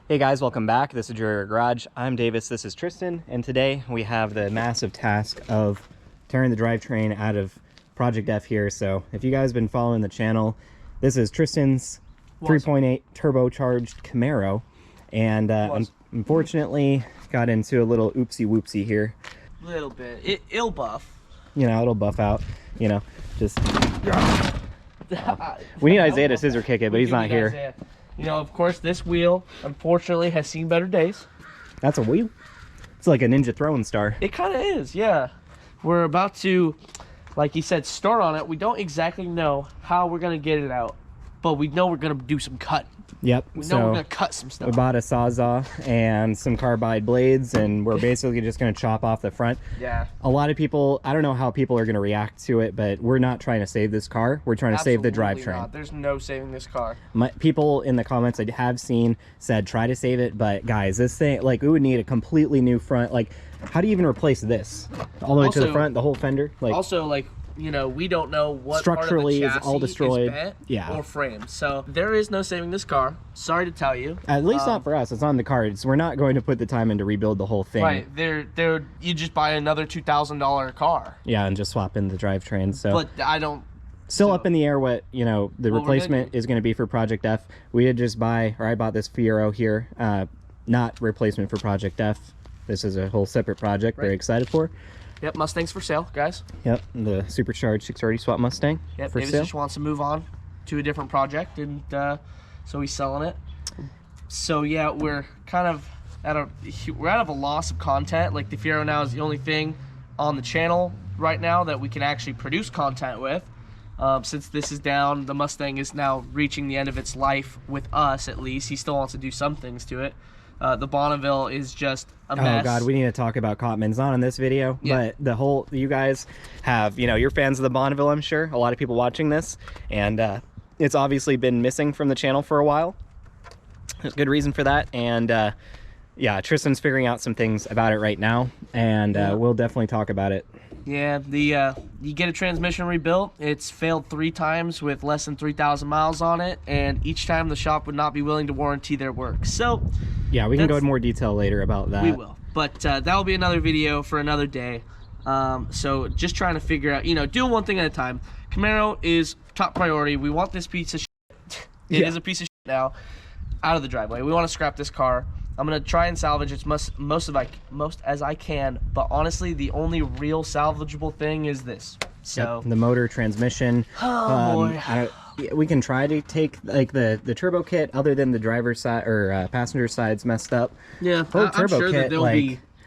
Hey guys, welcome back. This is Drivetrain Garage. I'm Davis, this is Tristan, and today we have the massive task of tearing the drivetrain out of Project F here. So if you guys have been following the channel, this is Tristan's 3.8 turbocharged Camaro, and unfortunately got into a little oopsie whoopsie here. A little bit. It'll buff. You know, it'll buff out, you know, just... we need Isaiah to scissor kick it, but he's not here. Isaiah. You know, of course, this wheel, unfortunately, has seen better days. That's a wheel? It's like a Ninja throwing star. It kind of is, yeah. We're about to, like he said, start on it. We don't exactly know how we're going to get it out, but we know we're going to do some cutting. Yep. We know we're going to cut some stuff. We bought a Sawzall and some carbide blades, and we're basically just going to chop off the front. Yeah. A lot of people, I don't know how people are going to react to it, but we're not trying to save this car. We're trying to save the drivetrain. There's no saving this car. People in the comments I have seen said try to save it, but guys, this thing, like, we would need a completely new front. Like, how do you even replace this? All the way to the front, the whole fender? Like, also, like, you know, we don't know what structurally part of the is all destroyed, bent yeah, or framed. So there is no saving this car. Sorry to tell you. At least not for us. It's on the cards. We're not going to put the time in to rebuild the whole thing. Right. You just buy another $2,000 car. Yeah, and just swap in the drivetrain. So, but I don't. Still up in the air what, you know, the replacement is going to be for Project F. We did just buy, or I bought this Fiero here, not replacement for Project F. This is a whole separate project. Right. Very excited for. Yep, Mustang's for sale, guys. Yep, the supercharged 630 swap Mustang. Yep, for Davis sale. just wants to move on to a different project, and so he's selling it. So yeah, we're kind of out of a loss of content. Like, the Fiero now is the only thing on the channel right now that we can actually produce content with. Since this is down, the Mustang is now reaching the end of its life with us, at least. He still wants to do some things to it. The Bonneville is just a mess. Oh god, we need to talk about Cotman's not in this video, but the whole, you guys have, you know, you're fans of the Bonneville, I'm sure. A lot of people watching this, and it's obviously been missing from the channel for a while. There's good reason for that, and yeah, Tristan's figuring out some things about it right now, and we'll definitely talk about it. Yeah, you get a transmission rebuilt. It's failed 3 times with less than 3,000 miles on it, and each time the shop would not be willing to warranty their work. So yeah, we can go into more detail later about that. We will, but that will be another video for another day. So just trying to figure out, you know, do one thing at a time. Camaro is top priority. We want this piece of shit. It is a piece of shit now, out of the driveway. We want to scrap this car. I'm gonna try and salvage as most as I can, but honestly, the only real salvageable thing is this. So the motor, transmission. Boy. We can try to take, like, the turbo kit, other than the driver's side or passenger side's messed up. Yeah, I'm sure that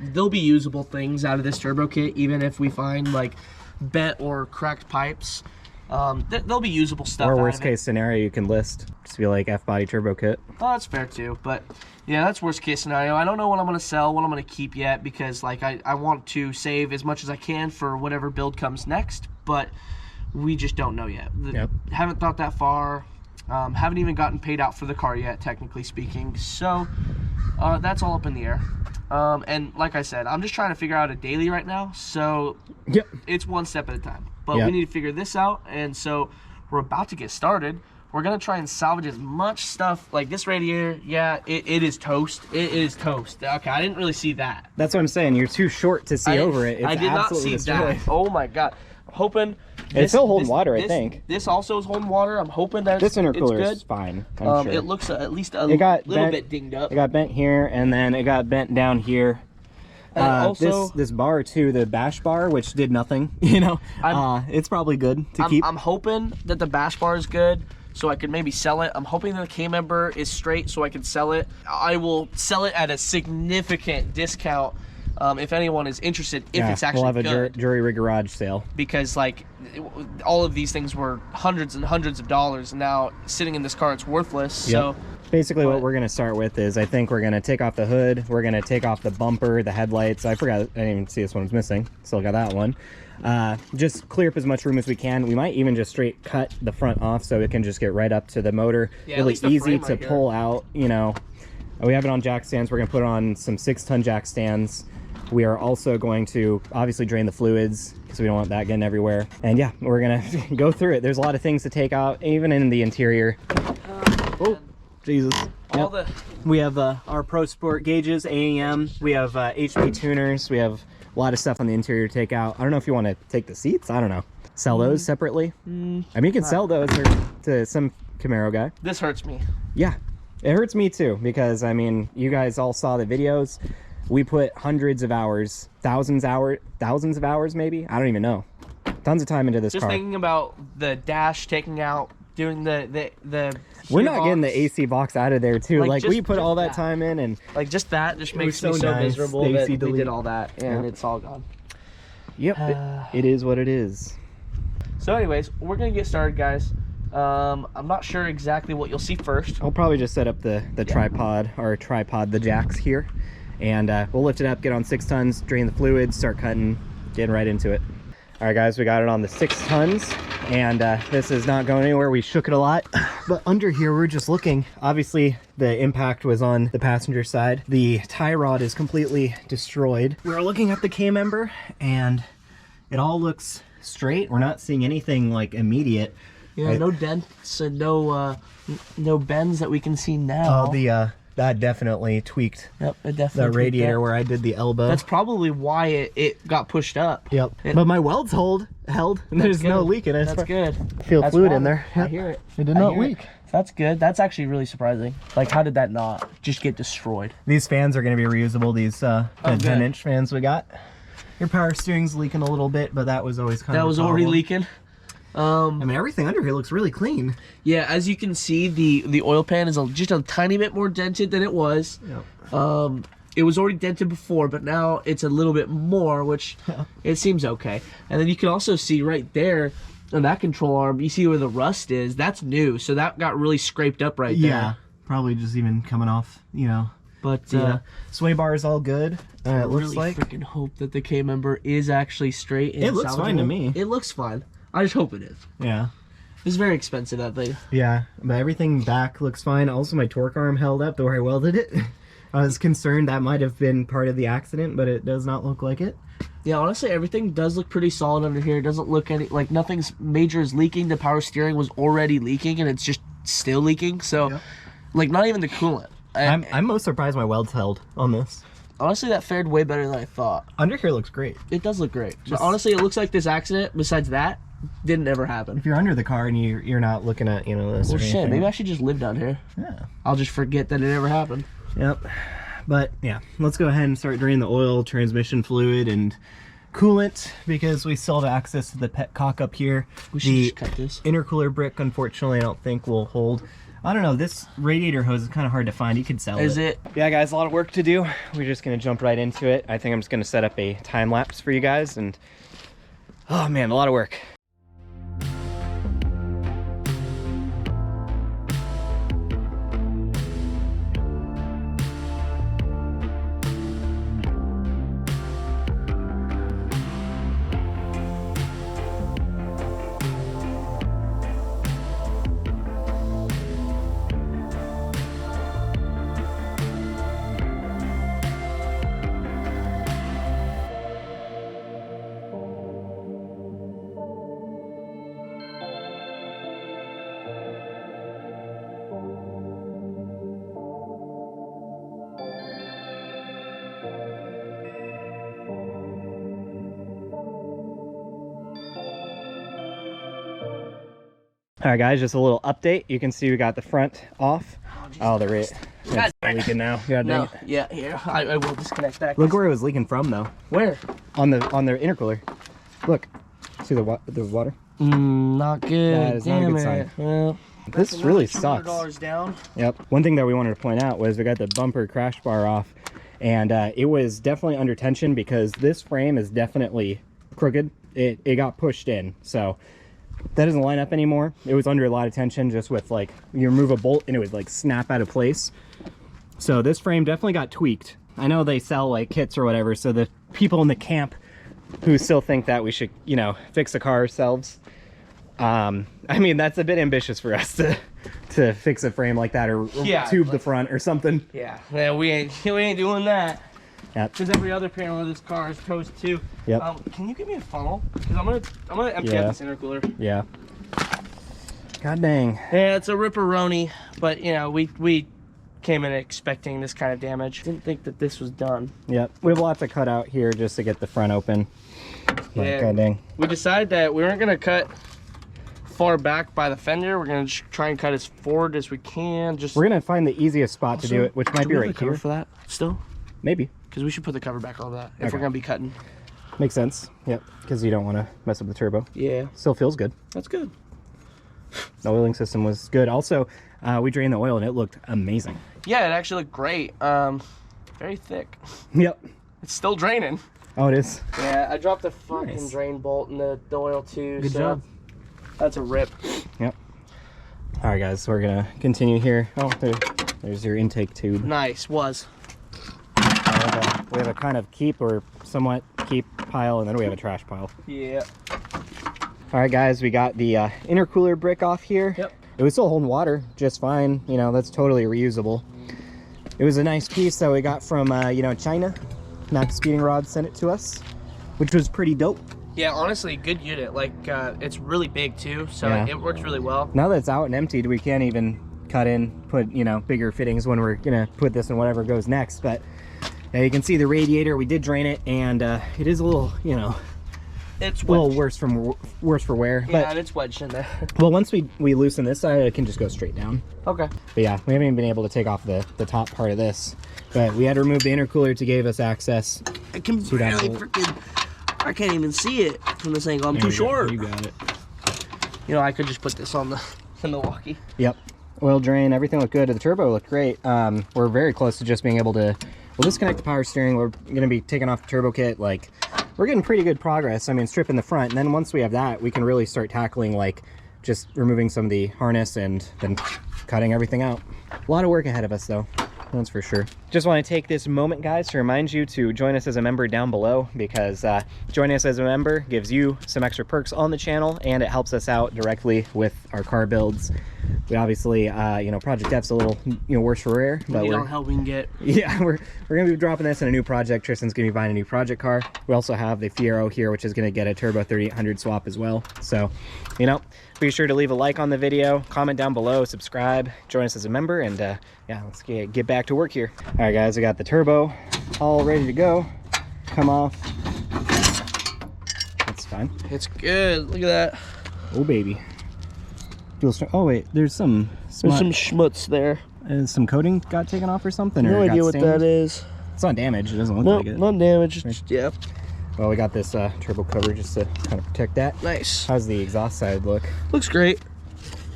there'll be usable things out of this turbo kit, even if we find like bent or cracked pipes. There'll be usable stuff. Or worst case scenario, you can list just be like F-body turbo kit. Oh, that's fair too. But yeah, that's worst case scenario. I don't know what I'm gonna sell, what I'm gonna keep yet, because like I want to save as much as I can for whatever build comes next. But we just don't know yet. Haven't thought that far. Haven't even gotten paid out for the car yet, technically speaking. So that's all up in the air. And like I said, I'm just trying to figure out a daily right now. So it's one step at a time. But we need to figure this out, and so we're about to get started. We're gonna try and salvage as much stuff. Like this radiator, yeah, it is toast. It is toast. Okay, I didn't really see that. That's what I'm saying. You're too short to see over it. It's I did not see destroyed. that. Oh my god. I'm hoping it's still holding water. I think this also is holding water. I'm hoping that this intercooler it's is fine. I'm sure. It looks at least a little bit dinged up. It got bent here, and then it got bent down here. Also, this bar too, the bash bar, which did nothing, you know, it's probably good to keep. I'm hoping that the bash bar is good, so I could maybe sell it. I'm hoping that the K-member is straight, so I can sell it. I will sell it at a significant discount if anyone is interested. If it's actually we'll have a jury rig garage sale, because like all of these things were hundreds and hundreds of dollars, and now sitting in this car, it's worthless. So basically what we're going to start with is, I think we're going to take off the hood, we're going to take off the bumper, the headlights. I forgot, I didn't even see this one was missing. Still got that one. Just clear up as much room as we can. We might even just straight cut the front off so it can just get right up to the motor. Really easy to pull out, you know. We have it on jack stands. We're going to put it on some 6-ton jack stands. We are also going to obviously drain the fluids because we don't want that getting everywhere. And yeah, we're going to go through it. There's a lot of things to take out, even in the interior. Oh, Jesus. All the We have our Pro Sport gauges, AEM. We have HP tuners. We have a lot of stuff on the interior to take out. I don't know if you want to take the seats. I don't know. Sell those separately. I mean, you can sell those to some Camaro guy. This hurts me. Yeah, it hurts me too, because I mean, you guys all saw the videos. We put hundreds of hours, thousands of hours maybe. I don't even know. Tons of time into this car. Just thinking about the dash taking out, doing the we're not getting the AC box out of there too. Like we put all that time in, and like just that just makes me so nice. miserable that we did all that and it's all gone. Yep, it is what it is. So anyways, we're gonna get started, guys. I'm not sure exactly what you'll see first. I'll probably just set up the tripod, the jacks here, and we'll lift it up, get on 6 tons, drain the fluids, start cutting, getting right into it. All right, guys, we got it on the 6 tons, and this is not going anywhere. We shook it a lot, but under here, we're just looking. Obviously, the impact was on the passenger side. The tie rod is completely destroyed. We're looking at the K-member, and it all looks straight. We're not seeing anything like immediate. Yeah, no dents and no bends that we can see now. Oh, that definitely tweaked. Yep, it definitely the radiator where I did the elbow. That's probably why it got pushed up. Yep. But my welds held, and there's no leak in it. That's good. Feel fluid in there. Yep. I hear it. It did not leak. That's good. That's actually really surprising. Like, how did that not just get destroyed? These fans are going to be reusable. These 10-inch fans we got. Your power steering's leaking a little bit, but that was always kind of that was already leaking. I mean, everything under here looks really clean. Yeah, as you can see, the oil pan is just a tiny bit more dented than it was. Yep. It was already dented before, but now it's a little bit more, which it seems okay. And then you can also see right there on that control arm, you see where the rust is. That's new, so that got really scraped up right there. Yeah, probably just even coming off, you know. But sway bar is all good. It looks really like. Freaking hope that the K-member is actually straight. And it looks fine to me. It looks fine. I just hope it is. Yeah. It's very expensive, that thing. Yeah, but everything back looks fine. Also, my torque arm held up where I welded it. I was concerned that might have been part of the accident, but it does not look like it. Yeah, honestly, everything does look pretty solid under here. It doesn't look like nothing's major is leaking. The power steering was already leaking, and it's just still leaking. So, like, not even the coolant. I'm most surprised my welds held on this. Honestly, that fared way better than I thought. Under here looks great. It does look great. But honestly, it looks like this accident, besides that, didn't ever happen. If you're under the car and you're not looking at, you know, this well, or shit, anything. maybe I should just live down here. Yeah. I'll just forget that it ever happened. Yep. But, yeah, let's go ahead and start draining the oil, transmission fluid, and coolant, because we still have access to the pet cock up here. We should just cut this. Intercooler brick, unfortunately, I don't think will hold. I don't know, this radiator hose is kind of hard to find. You could sell it. Is it? Yeah, guys, a lot of work to do. We're just going to jump right into it. I think I'm just going to set up a time lapse for you guys, and oh man, a lot of work. All right, guys, just a little update. You can see we got the front off. Oh, the rate. It's leaking now. No, yeah, here. I will disconnect that. Look where it was leaking from, though. Where? On the intercooler. Look. See the water? Not good. That is not a good sign. Well, this really sucks. $200 down. Yep. One thing that we wanted to point out was we got the bumper crash bar off, and it was definitely under tension because this frame is definitely crooked. It got pushed in, so that doesn't line up anymore. It was under a lot of tension, just with like, you remove a bolt and it would like snap out of place. So this frame definitely got tweaked. I know they sell like kits or whatever, so the people in the camp who still think that we should, you know, fix a car ourselves, I mean, that's a bit ambitious for us to fix a frame like that, or tube the front or something. Yeah, we ain't doing that. Yep. Because every other panel of this car is toast too. Yep. Can you give me a funnel? Because I'm gonna empty out this intercooler. Yeah. God dang. Yeah, it's a ripperoni, but you know, we came in expecting this kind of damage. Didn't think that this was done. Yep, we have a lot to cut out here just to get the front open. Yeah. God dang. We decided that we weren't gonna cut far back by the fender. We're gonna try and cut as forward as we can. We're gonna find the easiest spot to do it, which might be right here. For that still? Maybe. Because we should put the cover back on that if we're gonna be cutting. Makes sense. Yep. Because you don't want to mess up the turbo. Yeah. Still feels good. That's good. The oiling system was good. Also, we drained the oil and it looked amazing. Yeah, it actually looked great. Very thick. Yep. It's still draining. Oh, it is? Yeah, I dropped the fucking drain bolt in the oil too. Good job. That's a rip. Yep. All right, guys, so we're gonna continue here. Oh, there's your intake tube. Nice. We have a kind of keep or somewhat keep pile, and then we have a trash pile. Yeah. All right, guys, we got the intercooler brick off here. Yep. It was still holding water just fine. You know, that's totally reusable. It was a nice piece that we got from, you know, China. Max Speeding Rod sent it to us, which was pretty dope. Yeah, honestly, good unit. Like, it's really big too, so it works really well. Now that it's out and emptied, we can't even cut in, put, you know, bigger fittings when we're gonna put this in whatever goes next. But yeah, you can see the radiator. We did drain it, and it is a little, you know, it's a little worse for wear. Yeah, but it's wedged in there. well, once we loosen this side, it can just go straight down. Okay. But yeah, we haven't even been able to take off the top part of this. But we had to remove the intercooler to give us access. I can barely freaking. I can't even see it from this angle. I'm too short. You got it. You know, I could just put this on the Milwaukee. Yep. Oil drain, everything looked good. The turbo looked great. We're very close to just being able to, we'll disconnect the power steering. We're going to be taking off the turbo kit. Like, we're getting pretty good progress. I mean, stripping the front. And then once we have that, we can really start tackling, like, just removing some of the harness and then cutting everything out. A lot of work ahead of us, though. That's for sure. Just want to take this moment, guys, to remind you to join us as a member down below, because joining us as a member gives you some extra perks on the channel, and it helps us out directly with our car builds. We obviously, you know, Project F's a little, you know, worse for wear, but we don't help we can get. Yeah, we're gonna be dropping this in a new project. Tristan's gonna be buying a new project car. We also have the Fiero here, which is gonna get a turbo 3800 swap as well. So, you know, be sure to leave a like on the video, comment down below, subscribe, join us as a member, and yeah, let's get back to work here. All right, guys, we got the turbo all ready to go. Come off. That's fine. It's good. Look at that. Oh baby. Oh wait, there's some schmutz there. Some coating got taken off or something? No or idea what that is. It's not damaged. It doesn't look like it. Not damaged. Just, yeah. Well, we got this turbo cover just to kind of protect that. Nice. How's the exhaust side look? Looks great.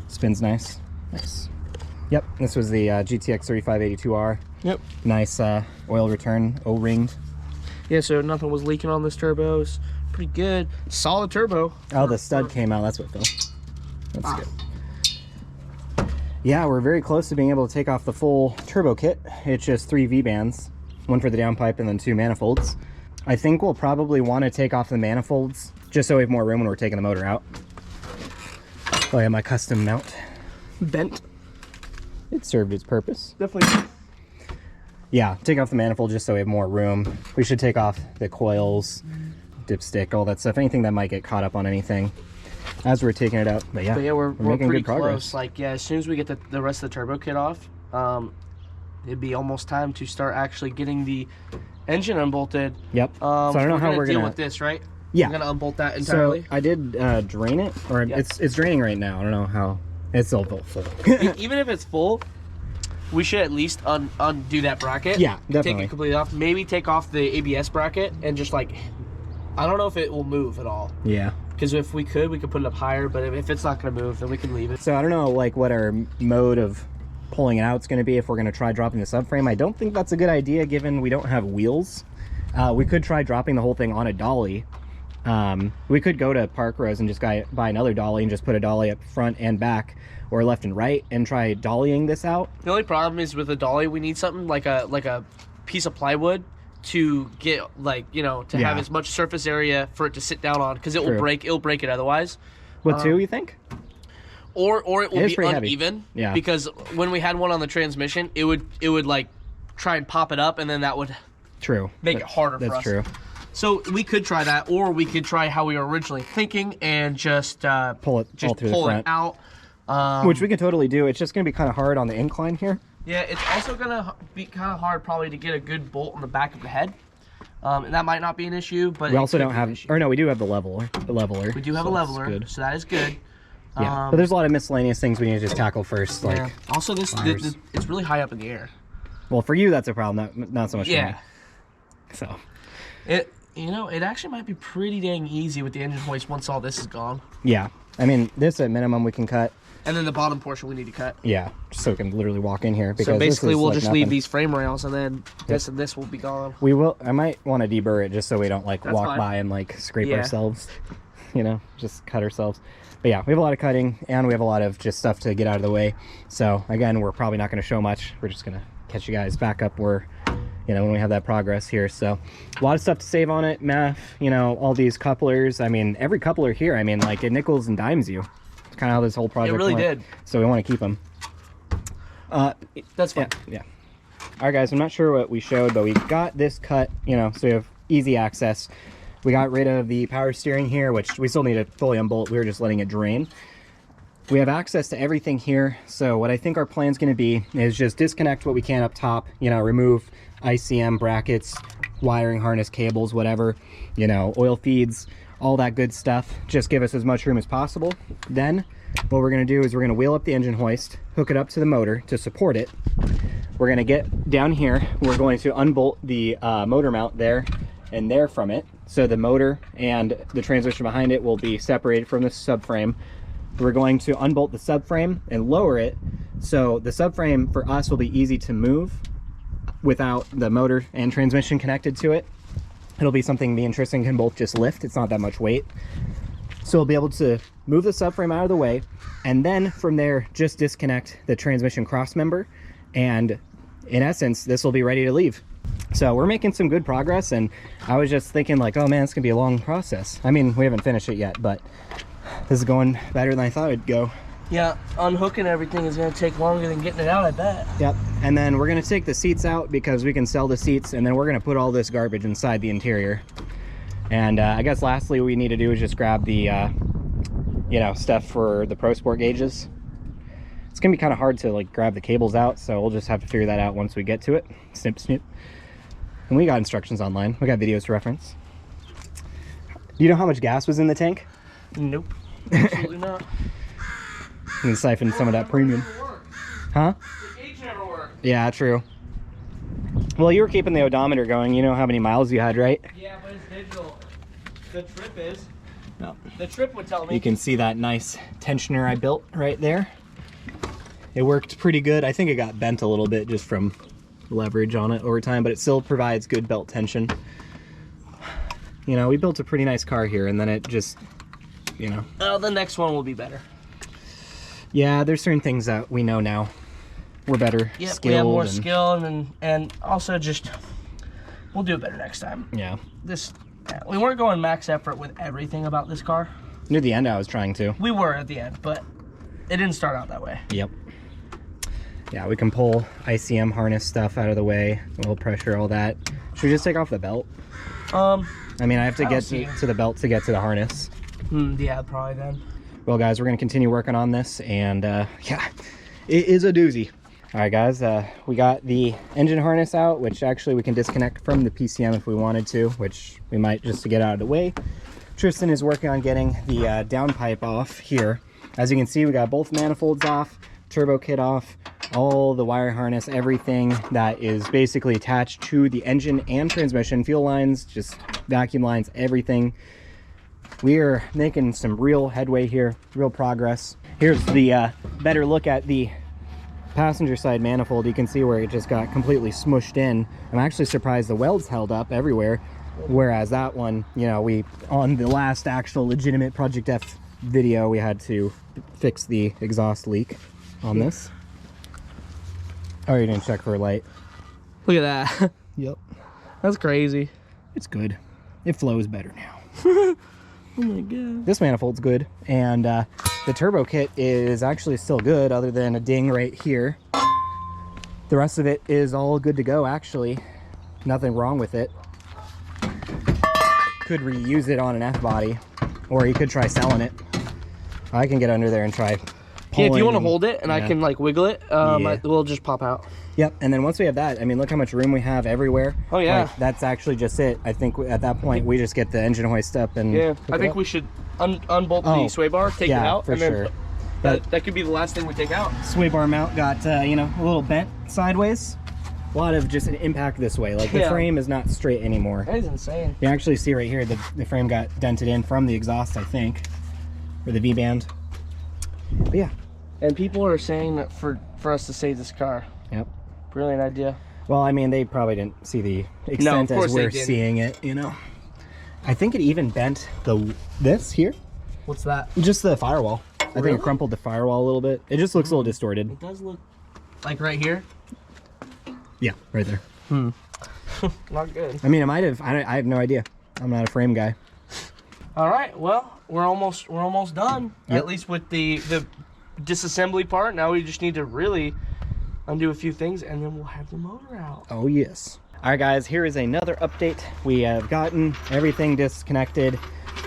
Spins nice. Nice. Yep, this was the GTX 3582R. Yep. Nice oil return, O-ringed. Yeah, so nothing was leaking on this turbo. It's pretty good. Solid turbo. Oh, the stud came out. That's what fell. That's good. Yeah, we're very close to being able to take off the full turbo kit. It's just 3 V-bands, one for the downpipe and then 2 manifolds. I think we'll probably want to take off the manifolds just so we have more room when we're taking the motor out. Oh yeah, my custom mount. Bent. It served its purpose. Definitely. Yeah, take off the manifold just so we have more room. We should take off the coils, dipstick, all that stuff, anything that might get caught up on anything as we're taking it out. But yeah, we're making pretty good progress. Close. Like, yeah, as soon as we get the rest of the turbo kit off, it'd be almost time to start actually getting the engine unbolted. Yep. So I don't know how we're deal gonna with this, right? Yeah. We're gonna unbolt that entirely. So I did drain it, or it's draining right now. I don't know how. It's still full. Even if it's full, we should at least undo that bracket. Yeah, definitely. Take it completely off. Maybe take off the ABS bracket and just like, I don't know if it will move at all. Yeah. Because if we could put it up higher, but if it's not going to move, then we can leave it. So I don't know like what our mode of pulling it out is going to be if we're going to try dropping the subframe. I don't think that's a good idea given we don't have wheels. We could try dropping the whole thing on a dolly. We could go to Park Rose and just buy another dolly and just put a dolly up front and back or left and right and try dollying this out. The only problem is with a dolly, we need something like a piece of plywood to get, like, you know, to have as much surface area for it to sit down on, because it'll break it otherwise. What, two, you think? Or it will be uneven. Heavy. Yeah. Because when we had one on the transmission, it would like try and pop it up, and then that would make it harder for us. That's true. So we could try that, or we could try how we were originally thinking and just pull it all through the front. It out. Which we can totally do. It's just going to be kind of hard on the incline here. Yeah, it's also gonna be kind of hard probably to get a good bolt on the back of the head. And that might not be an issue, but we also don't have, or no, we do have the leveler. We do have a leveler, so that is good. Yeah, but there's a lot of miscellaneous things we need to just tackle first. Like, yeah. Also, it's really high up in the air. Well, for you, that's a problem. Not so much for me. So, it actually might be pretty dang easy with the engine hoist once all this is gone. Yeah, I mean, this at minimum we can cut. And then the bottom portion we need to cut. Yeah, just so we can literally walk in here. Because so basically, we'll like just nothing. leave these frame rails, and then this and this will be gone. We will. I might want to deburr it just so we don't like That's walk fine. by and like scrape ourselves. You know, just cut ourselves. But yeah, we have a lot of cutting, and we have a lot of just stuff to get out of the way. So again, we're probably not going to show much. We're just going to catch you guys back up where, you know, when we have that progress here. So a lot of stuff to save on it. Math, you know, all these couplers. I mean, every coupler here, I mean, like it nickels and dimes you. It's kind of how this whole project really went. did. So we want to keep them. That's fine. Yeah. All right, guys, I'm not sure what we showed, but we got this cut, you know, so we have easy access. We got rid of the power steering here, which we still need to fully unbolt. We were just letting it drain. We have access to everything here. So what I think our plan is going to be is just disconnect what we can up top, you know, remove ICM brackets, wiring harness cables, whatever, you know, oil feeds, all that good stuff. Just give us as much room as possible. Then what we're going to do is we're going to wheel up the engine hoist, hook it up to the motor to support it. We're going to get down here. We're going to unbolt the motor mount there and there from it. So the motor and the transmission behind it will be separated from the subframe. We're going to unbolt the subframe and lower it. So the subframe for us will be easy to move without the motor and transmission connected to it. It'll be something me and Tristan can both just lift. It's not that much weight. So we'll be able to move the subframe out of the way, and then from there, just disconnect the transmission cross member. And in essence, this will be ready to leave. So we're making some good progress, and I was just thinking like, oh man, it's gonna be a long process. I mean, we haven't finished it yet, but this is going better than I thought it'd go. Yeah, unhooking everything is gonna take longer than getting it out, I bet. Yep, and then we're gonna take the seats out because we can sell the seats, and then we're gonna put all this garbage inside the interior. And I guess lastly, what we need to do is just grab the, you know, stuff for the Pro Sport gauges. It's gonna be kind of hard to like grab the cables out, so we'll just have to figure that out once we get to it. Snip, snip. And we got instructions online. We got videos to reference. Do you know how much gas was in the tank? Nope, absolutely not. And siphon some of that premium. Huh? The gauge never worked. Yeah, true. Well, you were keeping the odometer going. You know how many miles you had, right? Yeah, but it's digital. The trip is. No. The trip would tell me. You can see that nice tensioner I built right there. It worked pretty good. I think it got bent a little bit just from leverage on it over time, but it still provides good belt tension. You know, we built a pretty nice car here, and then it just, you know. Oh, the next one will be better. Yeah, there's certain things that we know now. We're better skilled. We have more skill, and also just we'll do it better next time. Yeah. We weren't going max effort with everything about this car. Near the end, I was trying to. We were at the end, but it didn't start out that way. Yep. Yeah, we can pull ICM harness stuff out of the way, low pressure, all that. Should we just take off the belt? I mean, I have to get to the belt to get to the harness. Yeah, probably then. Well, guys, we're going to continue working on this, and yeah, it is a doozy. All right, guys, we got the engine harness out, which actually we can disconnect from the PCM if we wanted to, which we might just to get out of the way. Tristan is working on getting the downpipe off here. As you can see, we got both manifolds off, turbo kit off, all the wire harness, everything that is basically attached to the engine and transmission, fuel lines, just vacuum lines, everything. We are making some real headway here, real progress. Here's the better look at the passenger side manifold. You can see where it just got completely smushed in. I'm actually surprised the welds held up everywhere, whereas that one, you know, we on the last actual legitimate Project F video, we had to fix the exhaust leak on this. Oh, you didn't check for a light. Look at that. Yep. That's crazy. It's good. It flows better now. Oh my god. This manifold's good, and the turbo kit is actually still good other than a ding right here. The rest of it is all good to go, actually. Nothing wrong with it. Could reuse it on an F-body, or you could try selling it. I can get under there and try Yeah, if you want to and- hold it and I can like wiggle it, we'll just pop out. Yep, and then once we have that, I mean, look how much room we have everywhere. Oh yeah. Like, that's actually just it. I think at that point we just get the engine hoist up and Yeah, hook I it think up. we should unbolt the sway bar, take it out, for and sure. then that could be the last thing we take out. Sway bar mount got you know, a little bent sideways. A lot of just an impact this way. Like the frame is not straight anymore. That is insane. You actually see right here the frame got dented in from the exhaust, I think, or the V-band. But yeah. And people are saying that for us to save this car. Yep. Brilliant idea. Well, I mean, they probably didn't see the extent as we're seeing it, you know. I think it even bent this here. What's that? Just the firewall. I think it crumpled the firewall a little bit. It just looks a little distorted. It does look like right here. Yeah, right there. Not good. I mean, it might have. I have no idea. I'm not a frame guy. All right. Well, we're almost done. Yep. At least with the disassembly part. Now we just need to really undo a few things, and then we'll have the motor out. Oh yes. All right, guys. Here is another update. We have gotten everything disconnected.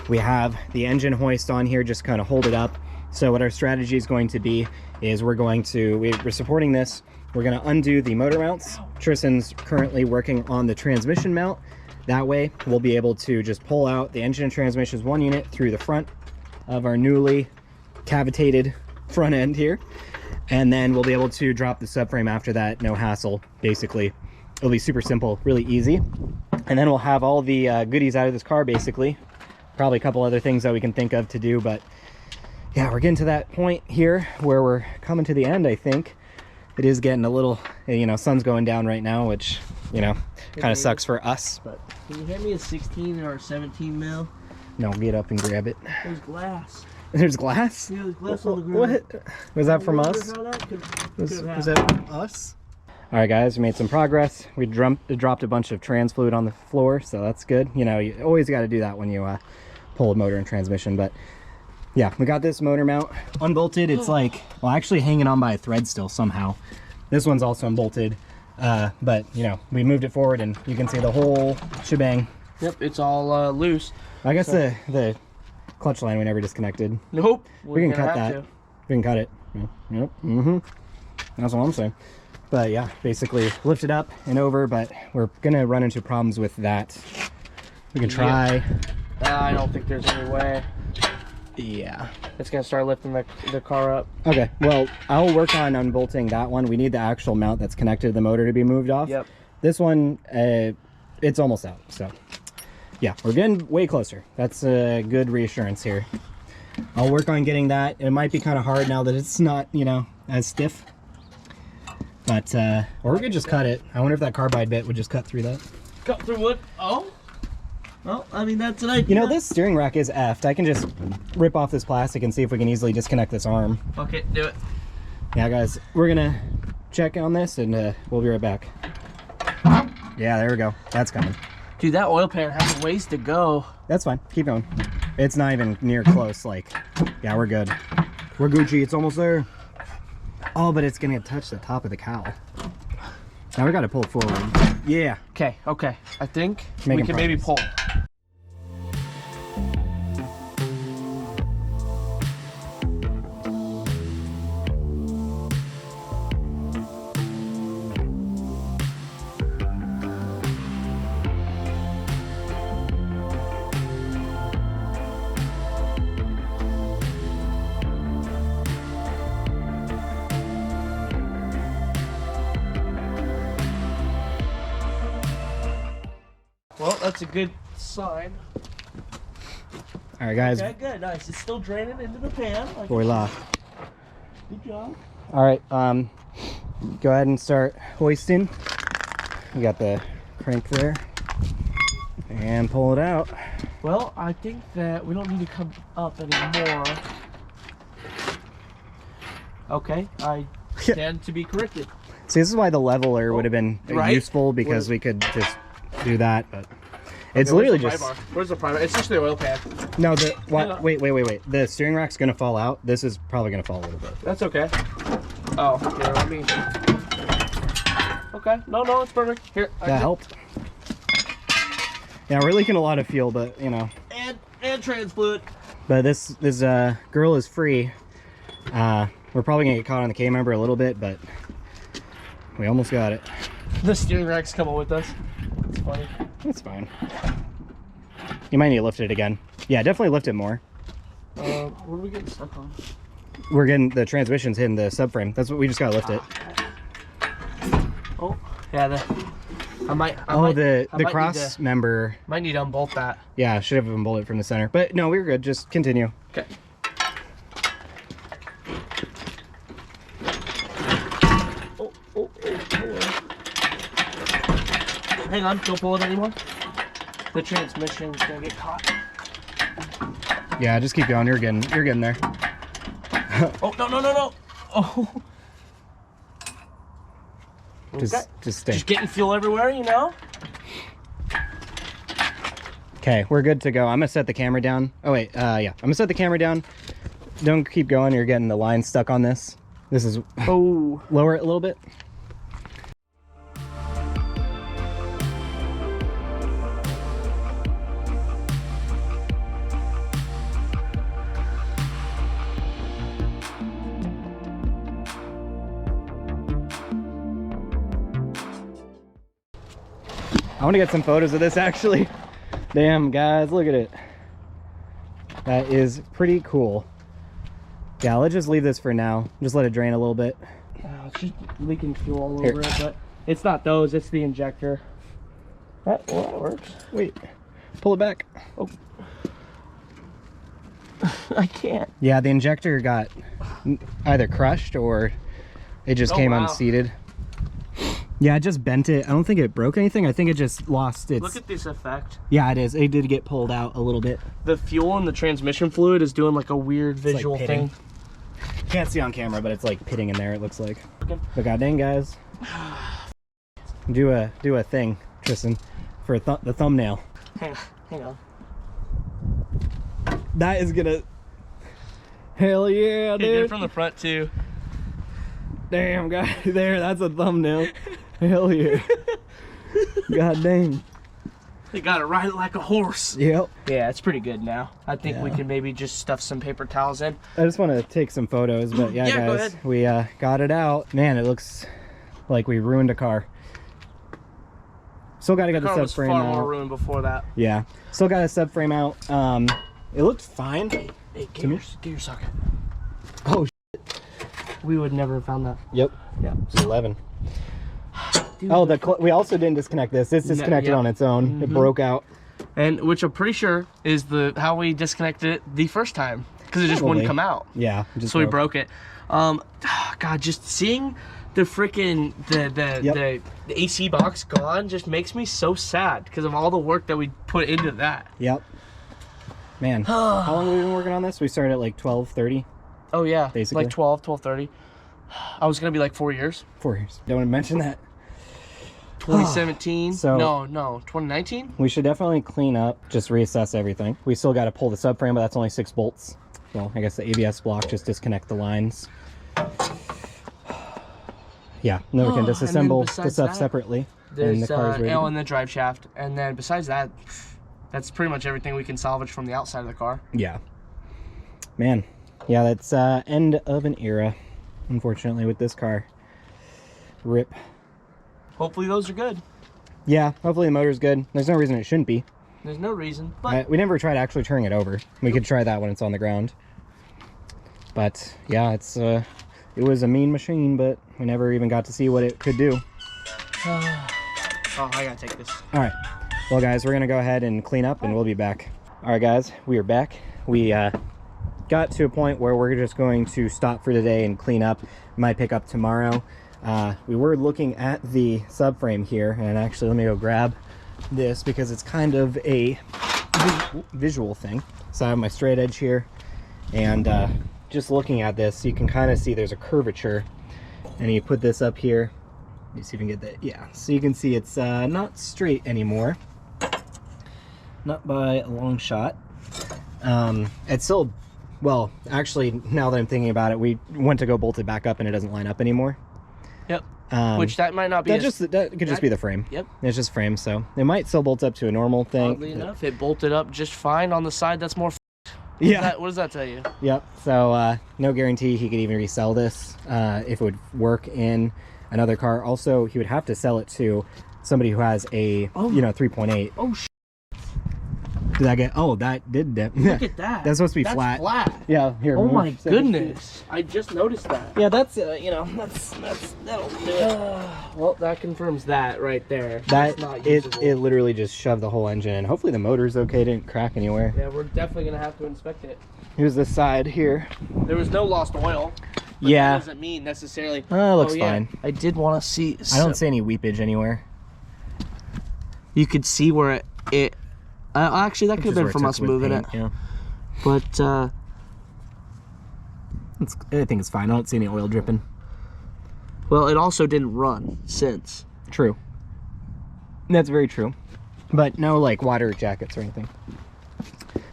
We have the engine hoist on here, just kind of hold it up. So what our strategy is going to be is we're supporting this. We're going to undo the motor mounts. Tristan's currently working on the transmission mount. That way we'll be able to just pull out the engine and transmissions one unit through the front of our newly cavitated front end here. And then we'll be able to drop the subframe after that, no hassle, basically. It'll be super simple, really easy. And then we'll have all the goodies out of this car, basically. Probably a couple other things that we can think of to do, but yeah, we're getting to that point here where we're coming to the end, I think. It is getting a little, you know, sun's going down right now, which, you know, kind of sucks for us, but. Can you hand me a 16 or a 17 mil? No, get up and grab it. There's glass. There's glass? Yeah, there's glass on the ground. What? Was that from us? Was that us? All right, guys, we made some progress. We dropped a bunch of trans fluid on the floor, so that's good. You know, you always got to do that when you pull a motor and transmission, but yeah, we got this motor mount unbolted. It's like, well, actually hanging on by a thread still somehow. This one's also unbolted, but you know, we moved it forward and you can see the whole shebang. Yep, it's all loose. I guess the clutch line we never disconnected. Nope. We can cut that. We can cut it. Yep. That's what I'm saying. But yeah, basically lift it up and over, but we're gonna run into problems with that. We can try. I don't think there's any way. Yeah. It's gonna start lifting the car up. Okay, well, I'll work on unbolting that one. We need the actual mount that's connected to the motor to be moved off. Yep. This one, it's almost out, so. Yeah, we're getting way closer. That's a good reassurance here. I'll work on getting that. It might be kind of hard now that it's not, you know, as stiff. But, or we could just cut it. I wonder if that carbide bit would just cut through that. Cut through what? Oh? Well, I mean, that's an idea. You know, this steering rack is effed. I can just rip off this plastic and see if we can easily disconnect this arm. Okay, do it. Yeah, guys, we're gonna check on this and we'll be right back. Yeah, there we go. That's coming. Dude, that oil pan has a ways to go. That's fine. Keep going. It's not even near close. Like, yeah, we're good. We're Gucci. It's almost there. Oh, but it's gonna touch the top of the cowl. Now we gotta pull it forward. Yeah. Okay, okay. I think we can maybe pull. Well, that's a good sign. All right, guys. Okay, good, nice. It's still draining into the pan. Like Voila. good job. All right, go ahead and start hoisting. We got the crank there. And pull it out. Well, I think that we don't need to come up anymore. Okay, I stand to be corrected. See, this is why the leveler would have been useful, because Where's... we could just do that, but it's literally just... Where's the primer? It's just the oil pan. No, the what? Wait. The steering rack's gonna fall out. This is probably gonna fall a little bit. That's okay. Oh, here, let me... Okay, no, it's perfect. Here, that helped. Yeah, we're leaking a lot of fuel, but you know. And trans fluid. But this girl is free. We're probably gonna get caught on the K-member a little bit, but we almost got it. The steering rack's coming with us. It's funny. It's fine. You might need to lift it again. Yeah, definitely lift it more. What are we getting stuck on? We're getting the transmission's hitting the subframe. That's what we just gotta lift it. Oh, yeah. The cross member. Might need to unbolt that. Yeah, should have unbolted it from the center. But no, we were good. Just continue. Okay. Oh. Hang on, don't pull it anymore. The transmission's gonna get caught. Yeah, just keep going. You're getting there. Oh, no. Oh. Just stay. Just getting fuel everywhere, you know? Okay, we're good to go. I'm gonna set the camera down. Oh wait, yeah. I'm gonna set the camera down. Don't keep going. You're getting the line stuck on this. This is, oh, lower it a little bit. I want to get some photos of this actually. Damn guys, look at it. That is pretty cool. Yeah, let's just leave this for now. Just let it drain a little bit. It's just leaking fuel all over it, but it's not those, it's the injector. Well, that works. Wait, pull it back. Oh. I can't. Yeah, the injector got either crushed or it just came unseated. Yeah, it just bent it. I don't think it broke anything. I think it just lost its... Look at this effect. Yeah, it is. It did get pulled out a little bit. The fuel and the transmission fluid is doing like a weird visual thing. Can't see on camera, but it's like pitting in there, it looks like. Okay. But god dang, guys. Do a thing, Tristan, for the thumbnail. Hang on. That is gonna... Hell yeah, dude. Get it from the front too. Damn, guys. There, that's a thumbnail. Hell yeah. God dang. You gotta ride it like a horse. Yep. Yeah, it's pretty good now. I think we can maybe just stuff some paper towels in. I just want to take some photos, but yeah, Yeah, go guys, ahead. we got it out. Man, it looks like we ruined a car. Still got to get the car was subframe far out. more ruined before that. Yeah, still got a subframe out. It looked fine. Hey, get your socket. Oh, We would never have found that. yep. Yeah. It's 11. Dude, Oh, we also didn't disconnect this. It's disconnected on its own. It broke out. And which I'm pretty sure is how we disconnected it the first time, because it just wouldn't come out. Yeah. So we broke it. God, just seeing the freaking the AC box gone just makes me so sad because of all the work that we put into that. Yep. Man, how long have we been working on this? We started at like 12:30. Oh yeah, Basically. like 12:30. I was gonna be like 4 years. 4 years. Don't want to mention that. 2017. So- no, 2019. We should definitely clean up, just reassess everything. We still got to pull the subframe, but that's only 6 bolts. Well, I guess the ABS block, just disconnect the lines. Yeah, then we can disassemble the stuff separately. There's and the car's ready. and the drive shaft, and then besides that, that's pretty much everything we can salvage from the outside of the car. Yeah. Man, yeah, that's end of an era, unfortunately, with this car. RIP. Hopefully those are good. Yeah, hopefully the motor's good. There's no reason it shouldn't be. There's no reason, but We never tried actually turning it over. We could try that when it's on the ground. But yeah, it was a mean machine, but we never even got to see what it could do. oh, I gotta take this. All right, well guys, we're gonna go ahead and clean up and we'll be back. All right guys, we are back. We got to a point where we're just going to stop for today and clean up. Might pick up tomorrow. We were looking at the subframe here, and actually let me go grab this because it's kind of a visual thing. So I have my straight edge here, and just looking at this, you can kind of see there's a curvature, and you put this up here. Let me see if we can get that. Yeah, so you can see it's not straight anymore, not by a long shot. It's still, well, actually, now that I'm thinking about it, we went to go bolt it back up, and it doesn't line up anymore. Yep. Which that might not be. That could just be the frame. Yep. It's just frame, so it might still bolt up to a normal thing. Oddly enough, it bolted up just fine on the side that's more. Yeah. What does that tell you? Yep. So no guarantee he could even resell this if it would work in another car. Also, he would have to sell it to somebody who has a 3.8. Oh, Did that get? Oh, that did dip. look at that. That's supposed to be That's flat. flat. Yeah. Here. Oh move my 7 feet. goodness! I just noticed that. Yeah, that's that'll do it. Well, that confirms that right there. That It's not it usable. literally just shoved the whole engine in. Hopefully the motor's okay, didn't crack anywhere. Yeah, we're definitely gonna have to inspect it. Here's the side here. There was no lost oil. But Yeah. That doesn't mean necessarily. Looks yeah, fine. I did want to see. I don't see any weepage anywhere. You could see where it actually, that could have been from us moving it. Yeah. But I think it's fine. I don't see any oil dripping. well, it also didn't run since. True. That's very true. But no like water jackets or anything.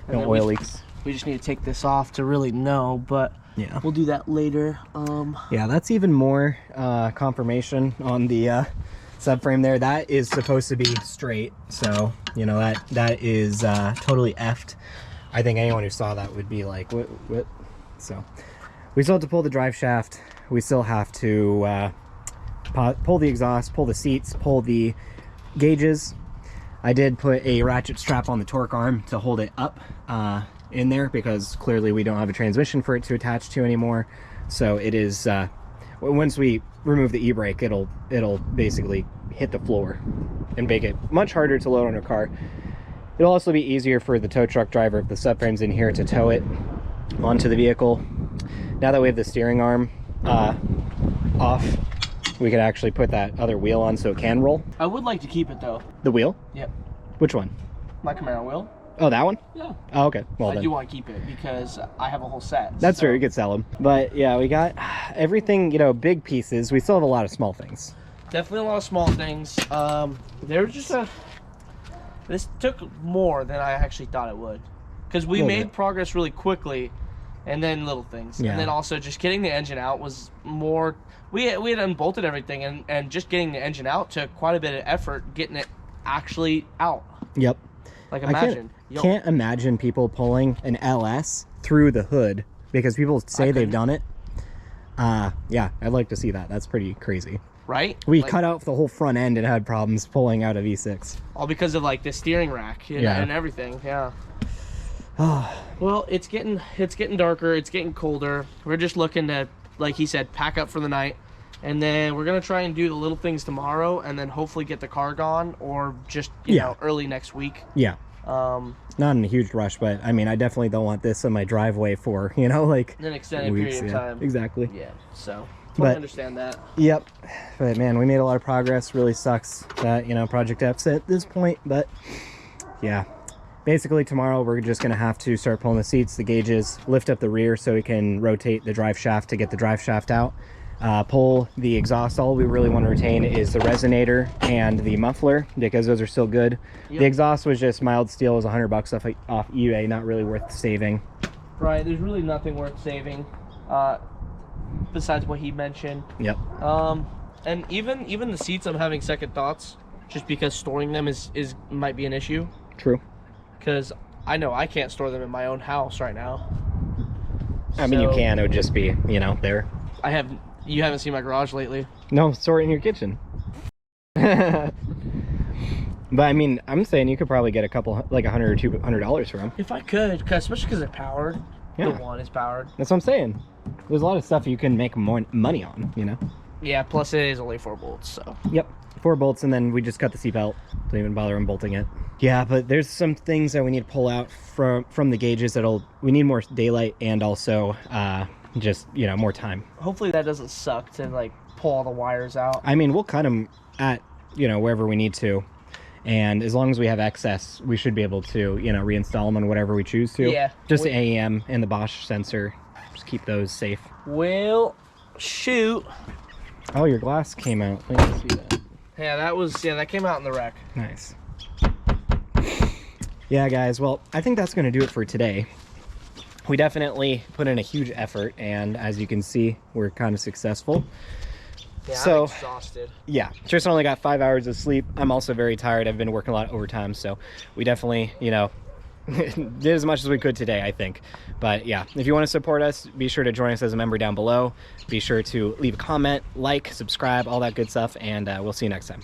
And No then oil leaks. We just need to take this off to really know, but Yeah. we'll do that later. Yeah, that's even more confirmation on the subframe there. That is supposed to be straight, so you know that is totally effed. I think anyone who saw that would be like, what? So we still have to pull the drive shaft. We still have to pull the exhaust, pull the seats, pull the gauges. I did put a ratchet strap on the torque arm to hold it up in there because clearly we don't have a transmission for it to attach to anymore. So it is once we remove the e-brake, it'll basically hit the floor and make it much harder to load on a car. It'll also be easier for the tow truck driver if the subframe's in here to tow it onto the vehicle. Now that we have the steering arm off, we can actually put that other wheel on so it can roll. I would like to keep it though. The wheel? Yep. Which one? My Camaro wheel. Oh, that one? Yeah. Oh, okay. Well, I then. do want to keep it because I have a whole set. That's so. true. You could sell them. But yeah, we got everything, big pieces. We still have a lot of small things. Definitely a lot of small things. There was just this took more than I actually thought it would, because we made progress really quickly, and then little things, Yeah. and then also just getting the engine out was more. We had unbolted everything, and just getting the engine out took quite a bit of effort. Getting it actually out. Yep. Like imagine. Can't imagine people pulling an LS through the hood because people say they've done it. Yeah, I'd like to see that. That's pretty crazy. Right? We cut out the whole front end and had problems pulling out a V6. All because of like the steering rack and everything. Yeah. Well, it's getting darker. It's getting colder. We're just looking to, like he said, pack up for the night, and then we're gonna try and do the little things tomorrow, and then hopefully get the car gone, or just you know early next week. Yeah. Not in a huge rush, but I mean, I definitely don't want this in my driveway for like an extended weeks, period of time. Exactly. Yeah. So. But I understand that. Yep. But man, we made a lot of progress. Really sucks that Project F's at this point, but yeah. Basically tomorrow we're just gonna have to start pulling the seats, the gauges, lift up the rear so we can rotate the drive shaft to get the drive shaft out. Pull the exhaust. All we really want to retain is the resonator and the muffler because those are still good. Yep. The exhaust was just mild steel. It was $100 off eBay, not really worth saving. Right, there's really nothing worth saving besides what he mentioned. Yep. And even the seats, I'm having second thoughts just because storing them is might be an issue. True. Because I know I can't store them in my own house right now. I mean, you can. It would just be, there. You haven't seen my garage lately. No, store it in your kitchen. But I mean, I'm saying you could probably get a couple, like $100 or $200 for them. If I could, especially because they're powered. Yeah. The one is powered. That's what I'm saying. There's a lot of stuff you can make more money on, Yeah, plus it is only 4 bolts, so. Yep, 4 bolts, and then we just cut the seatbelt. Don't even bother unbolting it. Yeah, but there's some things that we need to pull out from the gauges we need more daylight and also just, more time. Hopefully that doesn't suck to, like, pull all the wires out. I mean, we'll cut them at, wherever we need to. And as long as we have excess, we should be able to, reinstall them on whatever we choose to. Yeah. Just the AEM and the Bosch sensor. Just keep those safe. Well, shoot. Oh, your glass came out. Let me see that. Yeah, that came out in the wreck. Nice. Yeah, guys. Well, I think that's going to do it for today. We definitely put in a huge effort, and as you can see, we're kind of successful. Yeah, so, I'm exhausted. Yeah, Tristan only got 5 hours of sleep. I'm also very tired. I've been working a lot of overtime, so we definitely, did as much as we could today, I think. But yeah, if you want to support us, be sure to join us as a member down below. Be sure to leave a comment, like, subscribe, all that good stuff, and we'll see you next time.